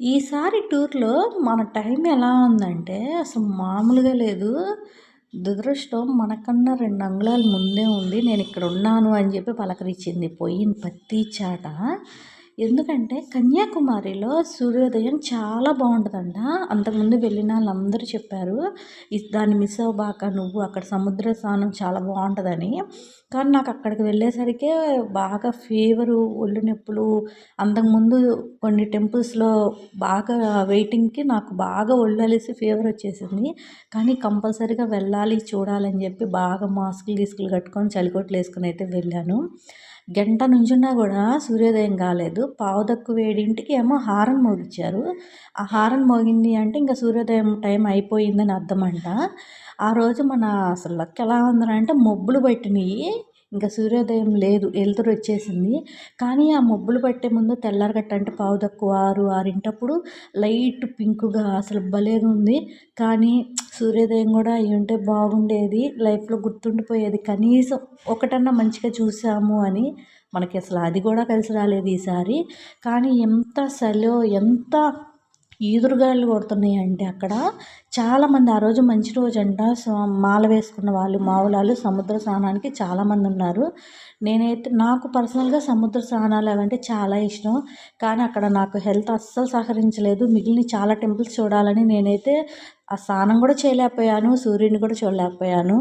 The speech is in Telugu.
ఈసారి టూర్‌లో మన టైం ఎలా ఉందంటే, అసలు మామూలుగా లేదు. దురదృష్టం మనకన్నా 2 అంగుళాలు ముందే ఉంది. నేనిక్కడున్నాను అని జెప్పి పలకరించింది పోయిన ప్రతి చాట. ఎందుకంటే, కన్యాకుమారిలో సూర్యోదయం చాలా బావుంటదంట. అంతకుముందు వెళ్ళినాళ్ళందరూ చెప్పారు. దాన్ని మిస్ అవ్వబాక నువ్వు, అక్కడ సముద్ర స్నానం చాలా బావుంటదని. కానీ నాకక్కడికి వెళ్ళేసరికే బాగా ఫీవరు, ఒళ్ళు నొప్పులు, అంతకుముందు కొన్ని టెంపుల్స్‌లో బాగా వెయిటింగ్‌కి నాకు బాగా ఒళ్ళలిసి ఫీవరొచ్చేసింది. కానీ కంపల్సరీగా వెళ్ళాలి, చూడాలని జెప్పి బాగా మాస్కులు, గీస్కులు కట్టుకొని చలికోట్లేసుకొనైతే వెళ్ళాను. గంట నుంచున్నా గూడా సూర్యోదయం కాలేదు. పావుతక్కువ 7కి ఏమో హారన్ మోగిచ్చారు. ఆ హారన్ మోగింది అంటే ఇంక సూర్యోదయం టైం అయిపోయిందని అర్థమంట. ఆ రోజు మన అసలు లక్ ఎలా ఉందిరా అంటే మబ్బులు పట్టినియి. ఇంక సూర్యోదయం లేదు. ఎలుతురొచ్చేసింది. కానీ ఆ మబ్బులు పట్టే ముందు తెల్లారగట్ట అంటే పావు తక్కువ 6, 6 లైట్ పింక్‌గా అసలు భలేగుంది. కానీ సూర్యోదయం గూడా అయ్యుంటే బాగుండేది. లైఫ్‌లో గుర్తుండిపోయేది. కనీసం ఒకటన్నా మంచిగా చూసాము అని. మనకసల అది గూడా కలిసి రాలేదు ఈసారి. కానీ ఎంత చలో, ఎంత ఈదురుగాలులు కొడుతున్నాయంటే అక్కడ చాలామంది ఆ రోజు మంచి రోజంట. సో, మాల వేసుకున్న వాళ్ళు, మావులాలు సముద్ర స్నానానికి చాలామందున్నారు. నేనైతే నాకు పర్సనల్‌గా సముద్ర స్నానాలు అవంటే చాలా ఇష్టం. కానీ అక్కడ నాకు హెల్త్ అస్సలు సహకరించలేదు. మిగిలిన చాలా టెంపుల్స్ చూడాలని నేనైతే ఆ స్నానం గూడా చేయలేకపోయాను. సూర్యుడిని కూడా చూడలేకపోయాను.